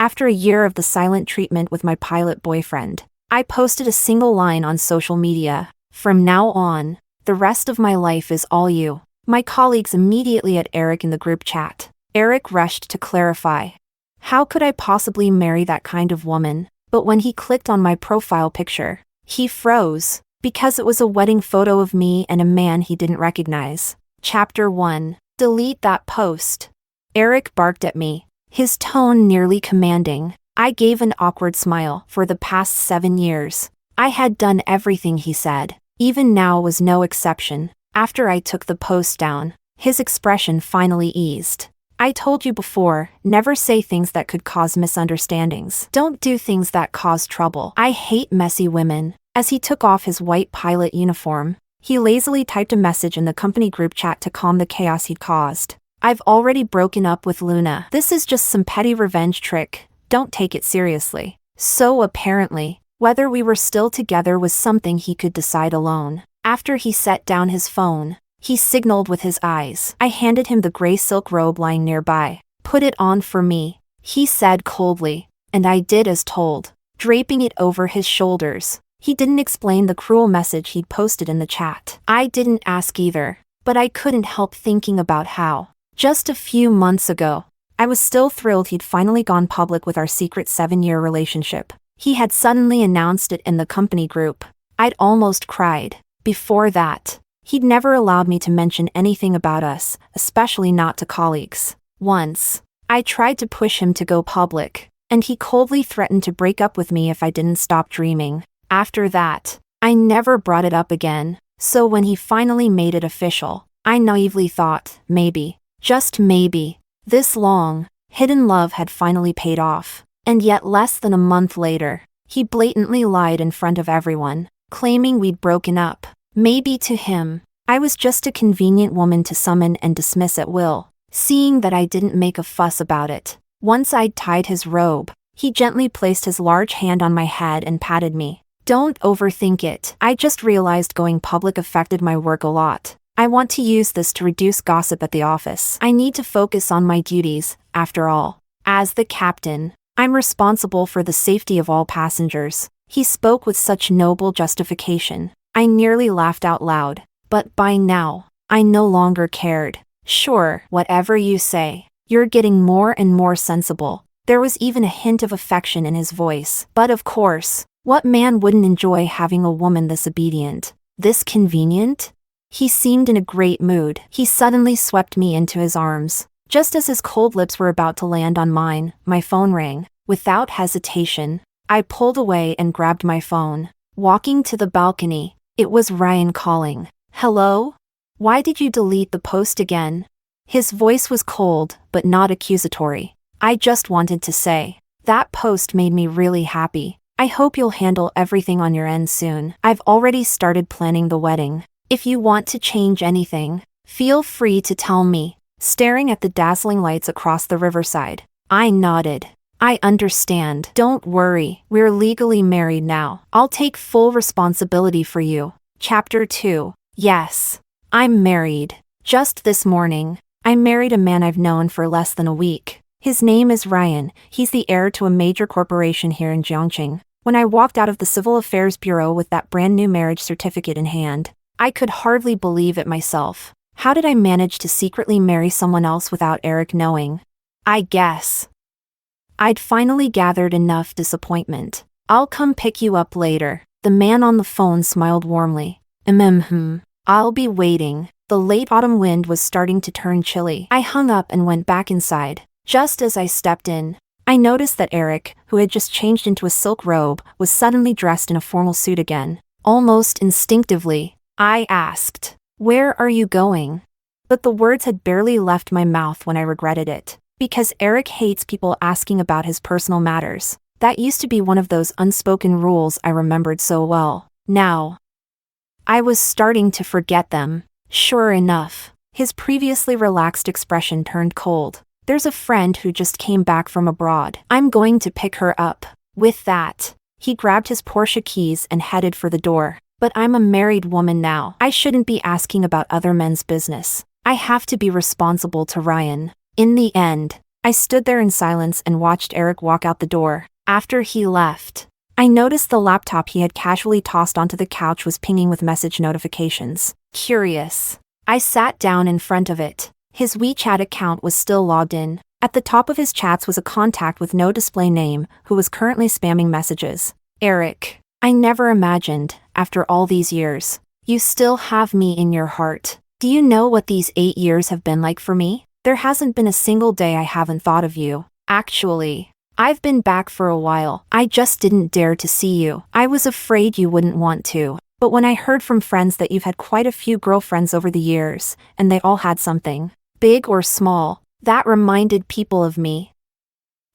After a year of the silent treatment with my pilot boyfriend, I posted a single line on social media. From now on, the rest of my life is all you. My colleagues immediately at Erick in the group chat. Erick rushed to clarify. How could I possibly marry that kind of woman? But when he clicked on my profile picture, he froze, because it was a wedding photo of me and a man he didn't recognize. Chapter 1. Delete that post. Erick barked at me, his tone nearly commanding. I gave an awkward smile. For the past 7 years, I had done everything he said. Even now was no exception. After I took the post down, his expression finally eased. I told you before, never say things that could cause misunderstandings. Don't do things that cause trouble. I hate messy women. As he took off his white pilot uniform, he lazily typed a message in the company group chat to calm the chaos he'd caused. I've already broken up with Luna. This is just some petty revenge trick. Don't take it seriously. So apparently, whether we were still together was something he could decide alone. After he set down his phone, he signaled with his eyes. I handed him the gray silk robe lying nearby. Put it on for me, he said coldly, and I did as told, draping it over his shoulders. He didn't explain the cruel message he'd posted in the chat. I didn't ask either, but I couldn't help thinking about how, just a few months ago, I was still thrilled he'd finally gone public with our secret 7-year relationship. He had suddenly announced it in the company group. I'd almost cried. Before that, he'd never allowed me to mention anything about us, especially not to colleagues. Once, I tried to push him to go public, and he coldly threatened to break up with me if I didn't stop dreaming. After that, I never brought it up again, so when he finally made it official, I naively thought, maybe, just maybe, this long, hidden love had finally paid off. And yet less than a month later, he blatantly lied in front of everyone, claiming we'd broken up. Maybe to him, I was just a convenient woman to summon and dismiss at will, seeing that I didn't make a fuss about it. Once I'd tied his robe, he gently placed his large hand on my head and patted me. Don't overthink it. I just realized going public affected my work a lot. I want to use this to reduce gossip at the office. I need to focus on my duties, after all. As the captain, I'm responsible for the safety of all passengers. He spoke with such noble justification. I nearly laughed out loud. But by now, I no longer cared. Sure, whatever you say. You're getting more and more sensible. There was even a hint of affection in his voice. But of course, what man wouldn't enjoy having a woman this obedient, this convenient? He seemed in a great mood. He suddenly swept me into his arms. Just as his cold lips were about to land on mine, my phone rang. Without hesitation, I pulled away and grabbed my phone. Walking to the balcony, it was Ryan calling. Hello? Why did you delete the post again? His voice was cold, but not accusatory. I just wanted to say, that post made me really happy. I hope you'll handle everything on your end soon. I've already started planning the wedding. If you want to change anything, feel free to tell me. Staring at the dazzling lights across the riverside, I nodded. I understand. Don't worry, we're legally married now. I'll take full responsibility for you. Chapter 2. Yes, I'm married. Just this morning, I married a man I've known for less than a week. His name is Ryan. He's the heir to a major corporation here in Jiangqing. When I walked out of the Civil Affairs Bureau with that brand new marriage certificate in hand, I could hardly believe it myself. How did I manage to secretly marry someone else without Erick knowing? I guess I'd finally gathered enough disappointment. I'll come pick you up later. The man on the phone smiled warmly. I'll be waiting. The late autumn wind was starting to turn chilly. I hung up and went back inside. Just as I stepped in, I noticed that Erick, who had just changed into a silk robe, was suddenly dressed in a formal suit again. Almost instinctively, I asked, "Where are you going?" But the words had barely left my mouth when I regretted it. Because Erick hates people asking about his personal matters. That used to be one of those unspoken rules I remembered so well. Now, I was starting to forget them. Sure enough, his previously relaxed expression turned cold. There's a friend who just came back from abroad. I'm going to pick her up. With that, he grabbed his Porsche keys and headed for the door. But I'm a married woman now. I shouldn't be asking about other men's business. I have to be responsible to Ryan. In the end, I stood there in silence and watched Erick walk out the door. After he left, I noticed the laptop he had casually tossed onto the couch was pinging with message notifications. Curious. I sat down in front of it. His WeChat account was still logged in. At the top of his chats was a contact with no display name who was currently spamming messages. Erick, I never imagined, after all these years, you still have me in your heart. Do you know what these 8 years have been like for me? There hasn't been a single day I haven't thought of you. Actually, I've been back for a while. I just didn't dare to see you. I was afraid you wouldn't want to. But when I heard from friends that you've had quite a few girlfriends over the years, and they all had something, big or small, that reminded people of me.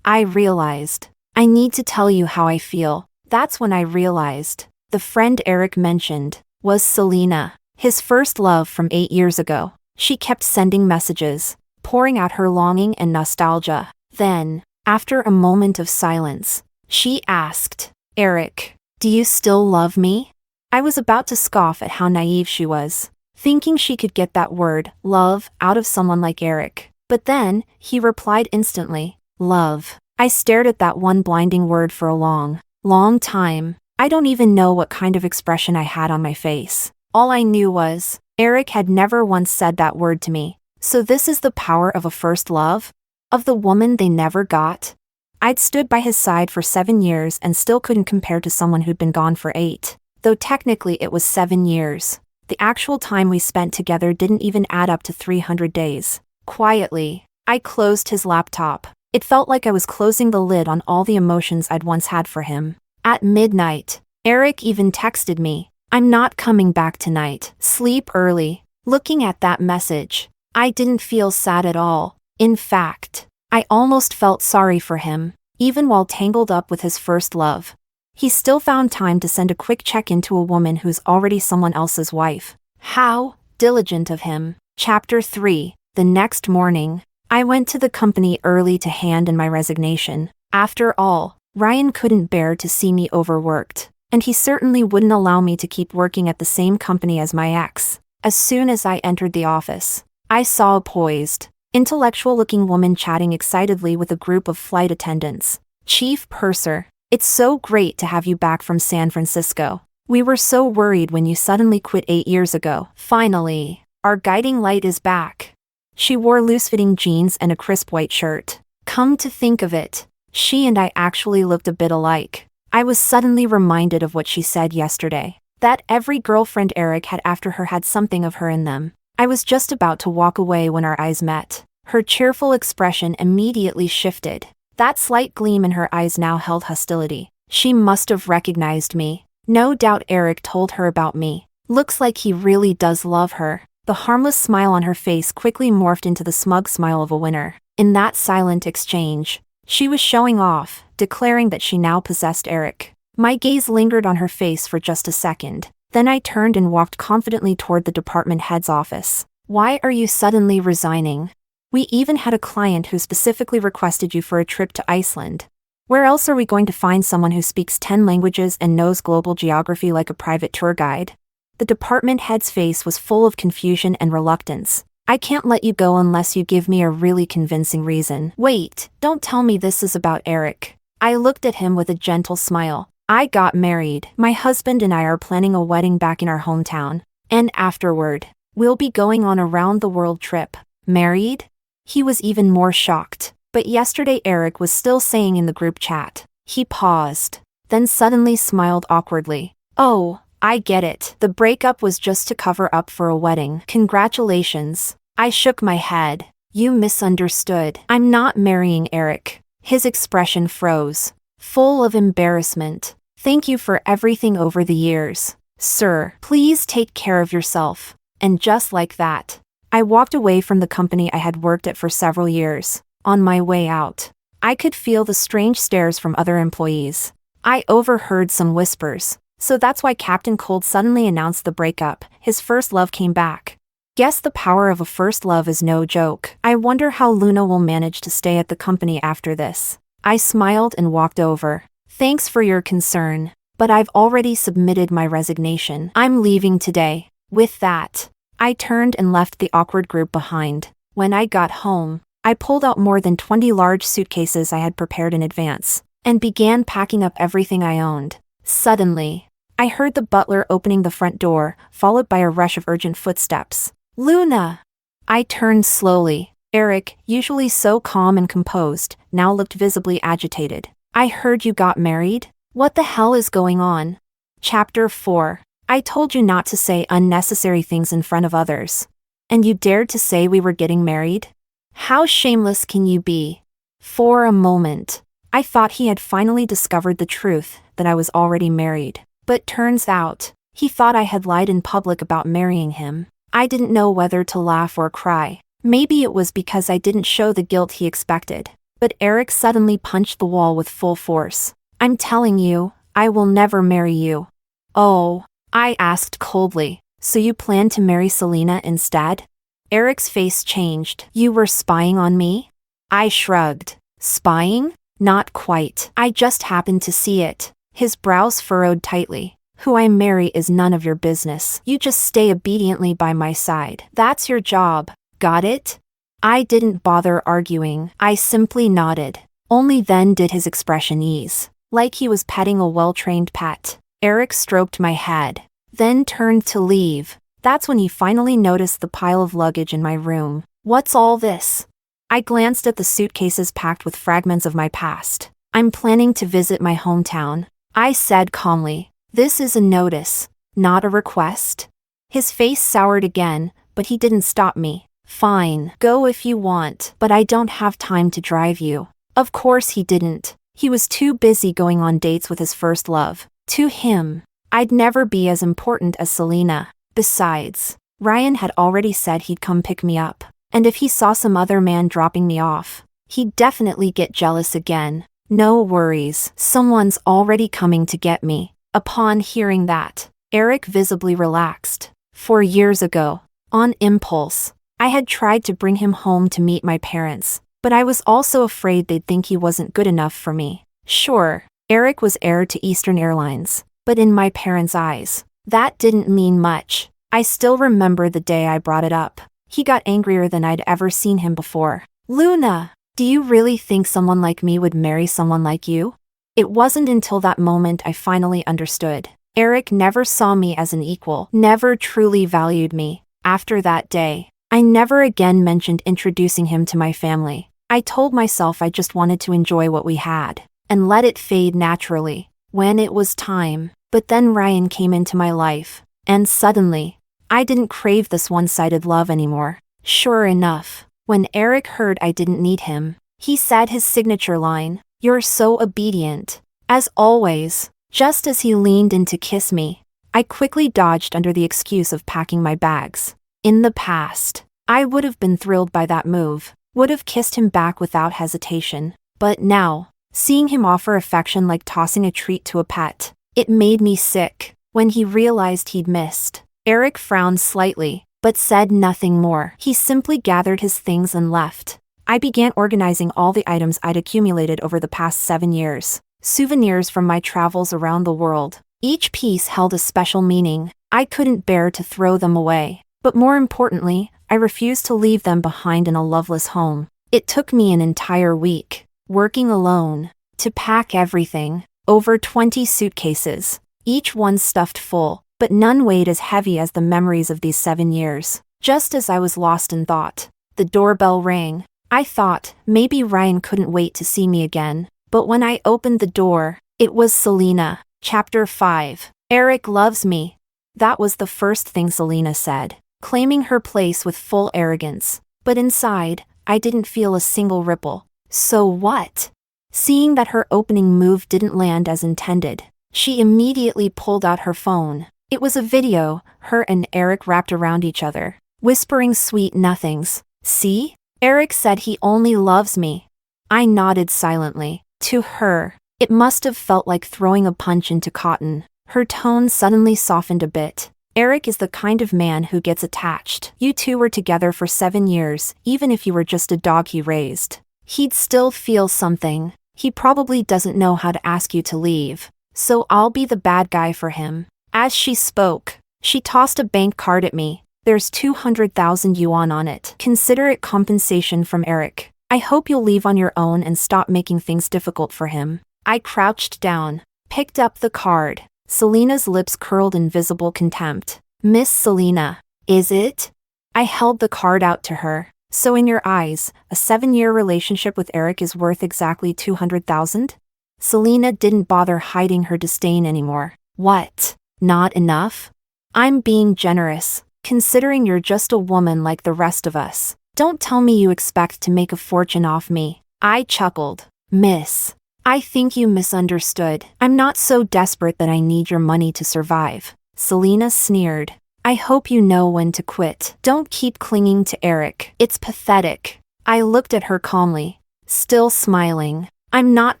I realized, I need to tell you how I feel. That's when I realized, the friend Erick mentioned, was Selena, his first love from 8 years ago. She kept sending messages, pouring out her longing and nostalgia. Then, after a moment of silence, she asked, Erick, do you still love me? I was about to scoff at how naive she was, thinking she could get that word, love, out of someone like Erick. But then, he replied instantly, love. I stared at that one blinding word for a long time. I don't even know what kind of expression I had on my face. All I knew was, Erick had never once said that word to me. So this is the power of a first love? Of the woman they never got? I'd stood by his side for 7 years and still couldn't compare to someone who'd been gone for 8. Though technically it was 7 years. The actual time we spent together didn't even add up to 300 days. Quietly, I closed his laptop. It felt like I was closing the lid on all the emotions I'd once had for him. At midnight, Erick even texted me, I'm not coming back tonight. Sleep early. Looking at that message, I didn't feel sad at all. In fact, I almost felt sorry for him, even while tangled up with his first love. He still found time to send a quick check-in to a woman who's already someone else's wife. How diligent of him. Chapter 3. The next morning, I went to the company early to hand in my resignation. After all, Ryan couldn't bear to see me overworked, and he certainly wouldn't allow me to keep working at the same company as my ex. As soon as I entered the office, I saw a poised, intellectual-looking woman chatting excitedly with a group of flight attendants. Chief Purser, it's so great to have you back from San Francisco. We were so worried when you suddenly quit 8 years ago. Finally, our guiding light is back. She wore loose-fitting jeans and a crisp white shirt. Come to think of it, she and I actually looked a bit alike. I was suddenly reminded of what she said yesterday, that every girlfriend Erick had after her had something of her in them. I was just about to walk away when our eyes met. Her cheerful expression immediately shifted. That slight gleam in her eyes now held hostility. She must have recognized me. No doubt Erick told her about me. Looks like he really does love her. The harmless smile on her face quickly morphed into the smug smile of a winner. In that silent exchange, she was showing off, declaring that she now possessed Erick. My gaze lingered on her face for just a second. Then I turned and walked confidently toward the department head's office. Why are you suddenly resigning? We even had a client who specifically requested you for a trip to Iceland. Where else are we going to find someone who speaks 10 languages and knows global geography like a private tour guide? The department head's face was full of confusion and reluctance. I can't let you go unless you give me a really convincing reason. Wait, don't tell me this is about Erick. I looked at him with a gentle smile. I got married. My husband and I are planning a wedding back in our hometown. And afterward, we'll be going on a round-the-world trip. Married? He was even more shocked. But yesterday Erick was still saying in the group chat. He paused, then suddenly smiled awkwardly. Oh, I get it. The breakup was just to cover up for a wedding. Congratulations. I shook my head. You misunderstood. I'm not marrying Erick. His expression froze, full of embarrassment. Thank you for everything over the years, sir. Please take care of yourself. And just like that, I walked away from the company I had worked at for several years. On my way out, I could feel the strange stares from other employees. I overheard some whispers. So that's why Captain Cold suddenly announced the breakup. His first love came back. Guess the power of a first love is no joke. I wonder how Luna will manage to stay at the company after this. I smiled and walked over. Thanks for your concern, but I've already submitted my resignation. I'm leaving today. With that, I turned and left the awkward group behind. When I got home, I pulled out more than 20 large suitcases I had prepared in advance, and began packing up everything I owned. Suddenly, I heard the butler opening the front door, followed by a rush of urgent footsteps. "Luna!" I turned slowly. Erick, usually so calm and composed, now looked visibly agitated. "I heard you got married? What the hell is going on?" Chapter 4. I told you not to say unnecessary things in front of others. And you dared to say we were getting married? How shameless can you be? For a moment, I thought he had finally discovered the truth, that I was already married. But turns out, he thought I had lied in public about marrying him. I didn't know whether to laugh or cry. Maybe it was because I didn't show the guilt he expected. But Erick suddenly punched the wall with full force. "I'm telling you, I will never marry you." "Oh," I asked coldly, "so you plan to marry Selena instead?" Erick's face changed. "You were spying on me?" I shrugged. "Spying? Not quite. I just happened to see it." His brows furrowed tightly. "Who I marry is none of your business. You just stay obediently by my side. That's your job. Got it?" I didn't bother arguing. I simply nodded. Only then did his expression ease, like he was petting a well-trained pet. Erick stroked my head, then turned to leave. That's when he finally noticed the pile of luggage in my room. "What's all this?" I glanced at the suitcases packed with fragments of my past. "I'm planning to visit my hometown," I said calmly. "This is a notice, not a request." His face soured again, but he didn't stop me. "Fine, go if you want, but I don't have time to drive you." Of course he didn't. He was too busy going on dates with his first love. To him, I'd never be as important as Selena. Besides, Ryan had already said he'd come pick me up, and if he saw some other man dropping me off, he'd definitely get jealous again. No worries, someone's already coming to get me. Upon hearing that, Erick visibly relaxed. 4 years ago, on impulse, I had tried to bring him home to meet my parents, but I was also afraid they'd think he wasn't good enough for me. Sure, Erick was heir to Eastern Airlines, but in my parents' eyes, that didn't mean much. I still remember the day I brought it up. He got angrier than I'd ever seen him before. "Luna, do you really think someone like me would marry someone like you?" It wasn't until that moment I finally understood. Erick never saw me as an equal, never truly valued me. After that day, I never again mentioned introducing him to my family. I told myself I just wanted to enjoy what we had, and let it fade naturally, when it was time. But then Ryan came into my life, and suddenly, I didn't crave this one-sided love anymore. Sure enough, when Erick heard I didn't need him, he said his signature line, "You're so obedient." As always, just as he leaned in to kiss me, I quickly dodged under the excuse of packing my bags. In the past, I would have been thrilled by that move, would have kissed him back without hesitation. But now, seeing him offer affection like tossing a treat to a pet, it made me sick. When he realized he'd missed, Erick frowned slightly, but said nothing more. He simply gathered his things and left. I began organizing all the items I'd accumulated over the past 7 years. Souvenirs from my travels around the world. Each piece held a special meaning. I couldn't bear to throw them away. But more importantly, I refused to leave them behind in a loveless home. It took me an entire week, working alone, to pack everything. Over 20 suitcases, each one stuffed full, but none weighed as heavy as the memories of these 7 years. Just as I was lost in thought, the doorbell rang. I thought maybe Ryan couldn't wait to see me again, but when I opened the door, it was Selena. Chapter 5. Erick loves me. That was the first thing Selena said, claiming her place with full arrogance. But inside, I didn't feel a single ripple. So what? Seeing that her opening move didn't land as intended, she immediately pulled out her phone. It was a video, her and Erick wrapped around each other, whispering sweet nothings. "See? Erick said he only loves me." I nodded silently. To her, it must have felt like throwing a punch into cotton. Her tone suddenly softened a bit. "Erick is the kind of man who gets attached. You two were together for 7 years, even if you were just a dog he raised. He'd still feel something. He probably doesn't know how to ask you to leave. So I'll be the bad guy for him." As she spoke, she tossed a bank card at me. "There's 200,000 yuan on it. Consider it compensation from Erick." I hope you'll leave on your own and stop making things difficult for him. I crouched down, picked up the card. Selena's lips curled in visible contempt. Miss Selena, is it? I held the card out to her. So in your eyes, a 7-year relationship with Erick is worth exactly $200,000? Selena didn't bother hiding her disdain anymore. What? Not enough? I'm being generous, considering you're just a woman like the rest of us. Don't tell me you expect to make a fortune off me. I chuckled. Miss, I think you misunderstood. I'm not so desperate that I need your money to survive. Selena sneered. I hope you know when to quit. Don't keep clinging to Erick. It's pathetic. I looked at her calmly, still smiling. I'm not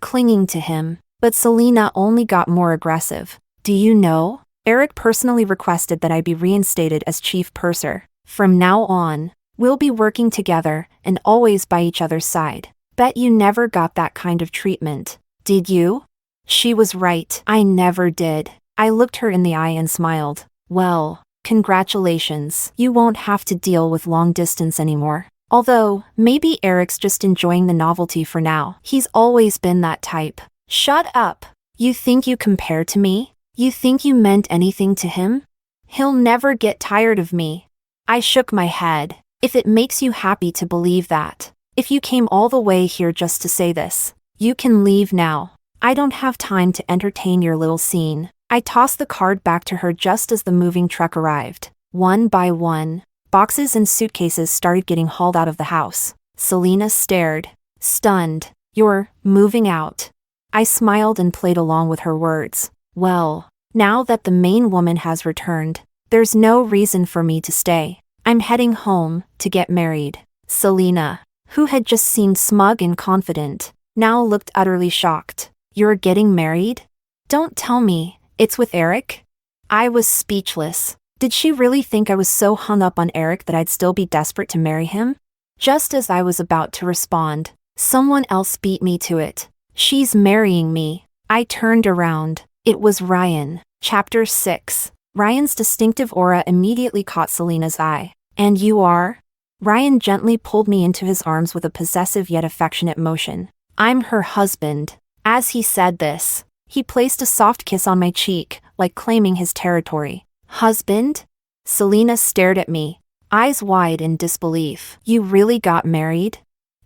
clinging to him. But Selena only got more aggressive. Do you know? Erick personally requested that I be reinstated as chief purser. From now on, we'll be working together and always by each other's side. Bet you never got that kind of treatment. Did you? She was right. I never did. I looked her in the eye and smiled. Well, congratulations. You won't have to deal with long distance anymore. Although, maybe Erick's just enjoying the novelty for now. He's always been that type. Shut up. You think you compare to me? You think you meant anything to him? He'll never get tired of me. I shook my head. If it makes you happy to believe that. If you came all the way here just to say this, you can leave now. I don't have time to entertain your little scene. I tossed the card back to her just as the moving truck arrived. One by one, boxes and suitcases started getting hauled out of the house. Selena stared, stunned. You're moving out. I smiled and played along with her words. Well, now that the main woman has returned, there's no reason for me to stay. I'm heading home to get married. Selena, who had just seemed smug and confident, now looked utterly shocked. You're getting married? Don't tell me, it's with Erick? I was speechless. Did she really think I was so hung up on Erick that I'd still be desperate to marry him? Just as I was about to respond, someone else beat me to it. She's marrying me. I turned around. It was Ryan. Chapter 6. Ryan's distinctive aura immediately caught Selena's eye. And you are? Ryan gently pulled me into his arms with a possessive yet affectionate motion. I'm her husband. As he said this, he placed a soft kiss on my cheek, like claiming his territory. Husband? Selena stared at me, eyes wide in disbelief. You really got married?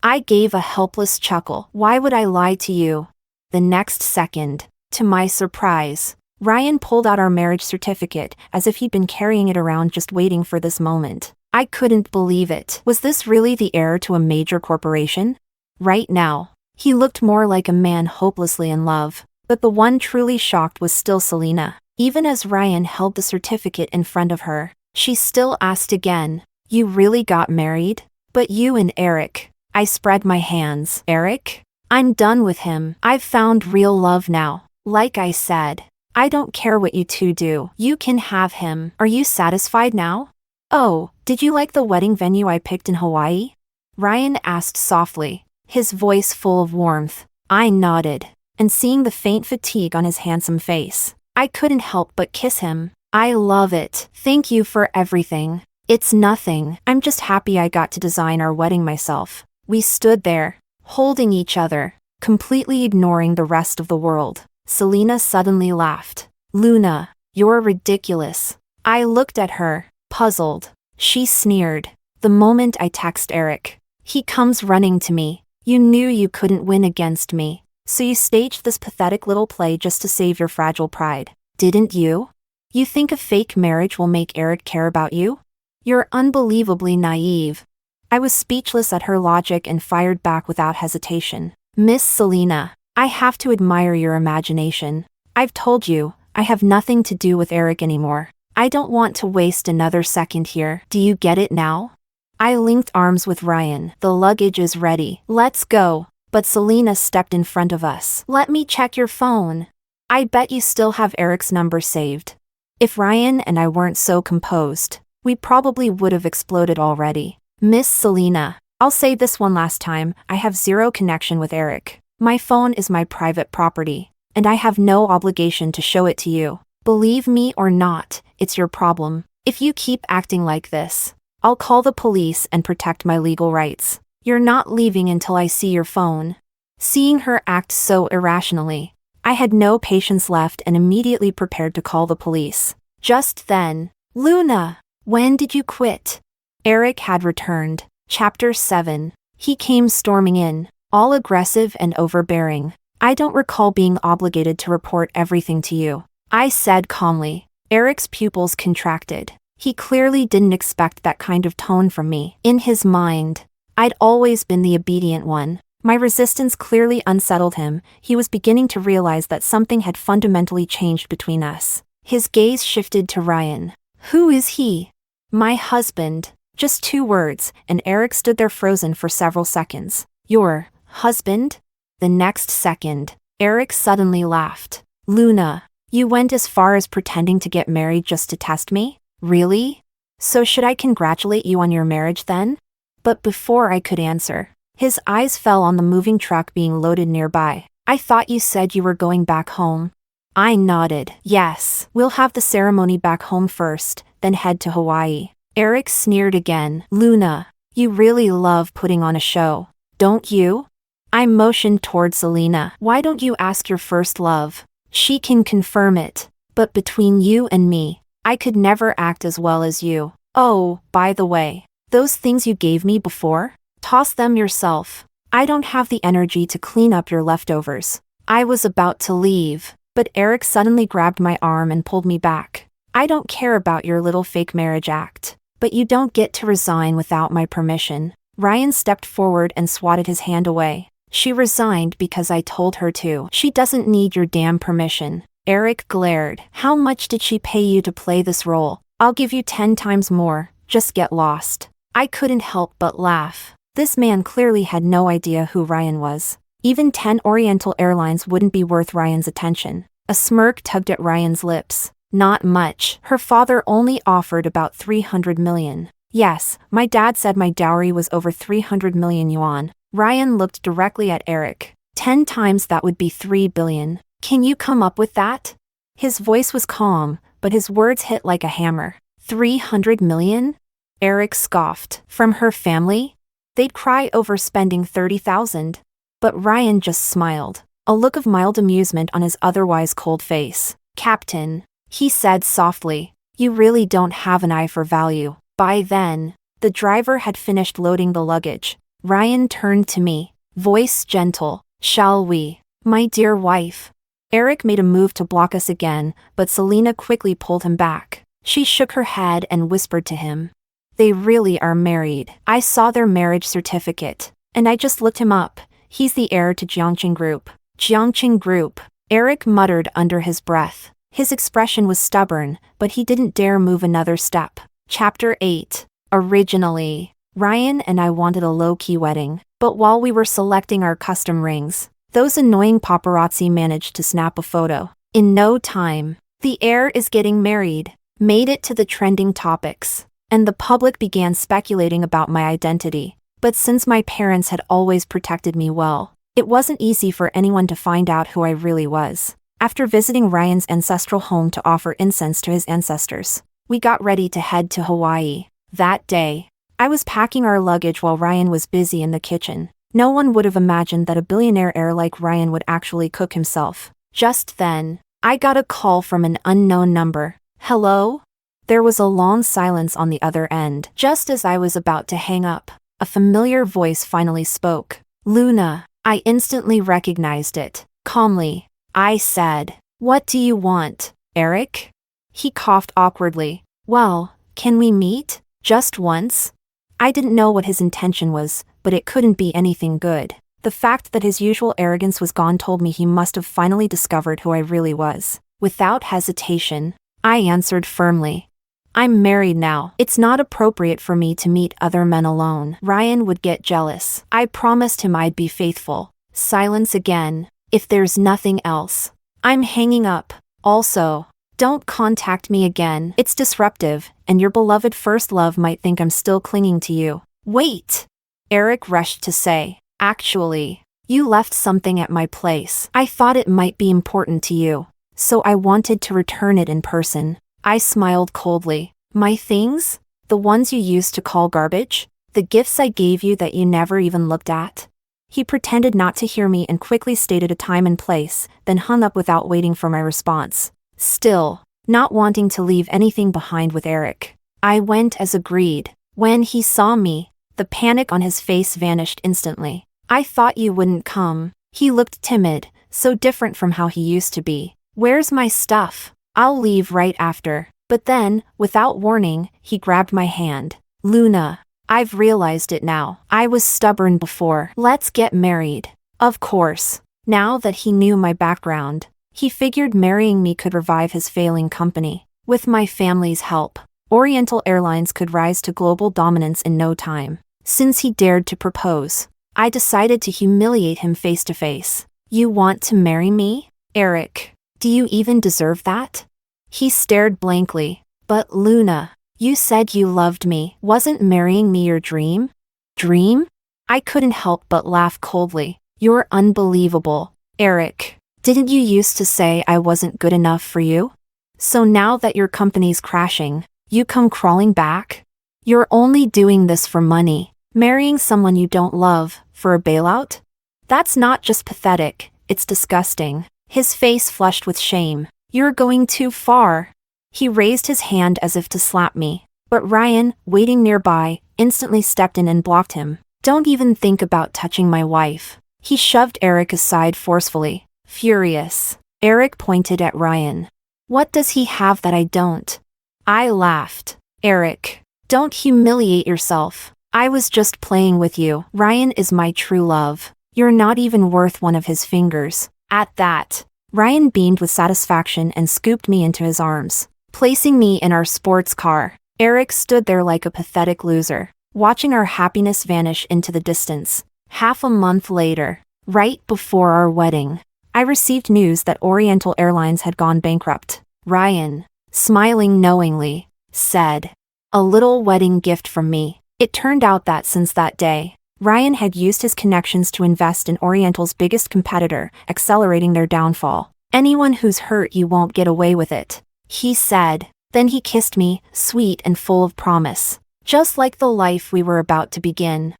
I gave a helpless chuckle. Why would I lie to you? The next second, to my surprise, Ryan pulled out our marriage certificate as if he'd been carrying it around just waiting for this moment. I couldn't believe it. Was this really the heir to a major corporation? Right now, he looked more like a man hopelessly in love, but the one truly shocked was still Selena. Even as Ryan held the certificate in front of her, she still asked again, You really got married? But you and Erick. I spread my hands. Erick? I'm done with him. I've found real love now. Like I said, I don't care what you two do. You can have him. Are you satisfied now? Oh, did you like the wedding venue I picked in Hawaii? Ryan asked softly, his voice full of warmth. I nodded, and seeing the faint fatigue on his handsome face, I couldn't help but kiss him. I love it. Thank you for everything. It's nothing. I'm just happy I got to design our wedding myself. We stood there, holding each other, completely ignoring the rest of the world. Selena suddenly laughed. Luna, you're ridiculous. I looked at her, puzzled. She sneered. The moment I text Erick, he comes running to me. You knew you couldn't win against me, so you staged this pathetic little play just to save your fragile pride, didn't you? You think a fake marriage will make Erick care about you? You're unbelievably naive. I was speechless at her logic and fired back without hesitation. Miss Selena, I have to admire your imagination. I've told you, I have nothing to do with Erick anymore. I don't want to waste another second here. Do you get it now? I linked arms with Ryan. The luggage is ready. Let's go. But Selena stepped in front of us. Let me check your phone. I bet you still have Erick's number saved. If Ryan and I weren't so composed, we probably would have exploded already. Miss Selena, I'll say this one last time, I have zero connection with Erick. My phone is my private property, and I have no obligation to show it to you. Believe me or not, it's your problem. If you keep acting like this, I'll call the police and protect my legal rights. You're not leaving until I see your phone. Seeing her act so irrationally, I had no patience left and immediately prepared to call the police. Just then, Luna, when did you quit? Erick had returned. Chapter 7. He came storming in, all aggressive and overbearing. I don't recall being obligated to report everything to you, I said calmly. Erick's pupils contracted. He clearly didn't expect that kind of tone from me. In his mind, I'd always been the obedient one. My resistance clearly unsettled him. He was beginning to realize that something had fundamentally changed between us. His gaze shifted to Ryan. Who is he? My husband. Just 2 words, and Erick stood there frozen for several seconds. Your husband? The next second, Erick suddenly laughed. Luna, you went as far as pretending to get married just to test me? Really? So should I congratulate you on your marriage then? But before I could answer, his eyes fell on the moving truck being loaded nearby. I thought you said you were going back home. I nodded. Yes, we'll have the ceremony back home first, then head to Hawaii. Erick sneered again. Luna, you really love putting on a show, don't you? I motioned toward Selena. Why don't you ask your first love? She can confirm it. But between you and me, I could never act as well as you. Oh, by the way, those things you gave me before? Toss them yourself. I don't have the energy to clean up your leftovers. I was about to leave, but Erick suddenly grabbed my arm and pulled me back. I don't care about your little fake marriage act, but you don't get to resign without my permission. Ryan stepped forward and swatted his hand away. She resigned because I told her to. She doesn't need your damn permission. Erick glared. How much did she pay you to play this role? I'll give you 10 times more. Just get lost. I couldn't help but laugh. This man clearly had no idea who Ryan was. Even 10 Oriental Airlines wouldn't be worth Ryan's attention. A smirk tugged at Ryan's lips. Not much. Her father only offered about 300 million. Yes, my dad said my dowry was over 300 million yuan. Ryan looked directly at Erick. 10 times that would be 3 billion. Can you come up with that? His voice was calm, but his words hit like a hammer. 300 million? Erick scoffed. From her family? They'd cry over spending 30,000. But Ryan just smiled, a look of mild amusement on his otherwise cold face. Captain, he said softly, you really don't have an eye for value. By then, the driver had finished loading the luggage. Ryan turned to me, voice gentle. Shall we, my dear wife? Erick made a move to block us again, but Selena quickly pulled him back. She shook her head and whispered to him. They really are married. I saw their marriage certificate, and I just looked him up. He's the heir to Jiangqing Group. Jiangqing Group, Erick muttered under his breath. His expression was stubborn, but he didn't dare move another step. Chapter 8. Originally, Ryan and I wanted a low-key wedding, but while we were selecting our custom rings, those annoying paparazzi managed to snap a photo. In no time, the heir is getting married made it to the trending topics, and the public began speculating about my identity. But since my parents had always protected me well, it wasn't easy for anyone to find out who I really was. After visiting Ryan's ancestral home to offer incense to his ancestors, we got ready to head to Hawaii. That day, I was packing our luggage while Ryan was busy in the kitchen. No one would have imagined that a billionaire heir like Ryan would actually cook himself. Just then, I got a call from an unknown number. Hello? There was a long silence on the other end. Just as I was about to hang up, a familiar voice finally spoke. Luna. I instantly recognized it. Calmly, I said, What do you want, Erick? He coughed awkwardly. Well, can we meet? Just once? I didn't know what his intention was, but it couldn't be anything good. The fact that his usual arrogance was gone told me he must have finally discovered who I really was. Without hesitation, I answered firmly. I'm married now. It's not appropriate for me to meet other men alone. Ryan would get jealous. I promised him I'd be faithful. Silence again. If there's nothing else, I'm hanging up. Also, don't contact me again. It's disruptive, and your beloved first love might think I'm still clinging to you. Wait! Erick rushed to say. Actually, you left something at my place. I thought it might be important to you, so I wanted to return it in person. I smiled coldly. My things? The ones you used to call garbage? The gifts I gave you that you never even looked at? He pretended not to hear me and quickly stated a time and place, then hung up without waiting for my response. Still, not wanting to leave anything behind with Erick, I went as agreed. When he saw me, the panic on his face vanished instantly. I thought you wouldn't come. He looked timid, so different from how he used to be. Where's my stuff? I'll leave right after. But then, without warning, he grabbed my hand. Luna, I've realized it now. I was stubborn before. Let's get married. Of course. Now that he knew my background, he figured marrying me could revive his failing company. With my family's help, Oriental Airlines could rise to global dominance in no time. Since he dared to propose, I decided to humiliate him face to face. You want to marry me? Erick, do you even deserve that? He stared blankly. But Luna, you said you loved me. Wasn't marrying me your dream? Dream? I couldn't help but laugh coldly. You're unbelievable. Erick, didn't you used to say I wasn't good enough for you? So now that your company's crashing, you come crawling back? You're only doing this for money. Marrying someone you don't love, for a bailout? That's not just pathetic, it's disgusting. His face flushed with shame. You're going too far. He raised his hand as if to slap me, but Ryan, waiting nearby, instantly stepped in and blocked him. Don't even think about touching my wife. He shoved Erick aside forcefully. Furious, Erick pointed at Ryan. What does he have that I don't? I laughed. Erick, don't humiliate yourself. I was just playing with you. Ryan is my true love. You're not even worth one of his fingers. At that, Ryan beamed with satisfaction and scooped me into his arms, placing me in our sports car. Erick stood there like a pathetic loser, watching our happiness vanish into the distance. Half a month later, right before our wedding, I received news that Oriental Airlines had gone bankrupt. Ryan, smiling knowingly, said, "A little wedding gift from me." It turned out that since that day, Ryan had used his connections to invest in Oriental's biggest competitor, accelerating their downfall. Anyone who's hurt you won't get away with it, he said. Then he kissed me, sweet and full of promise, just like the life we were about to begin.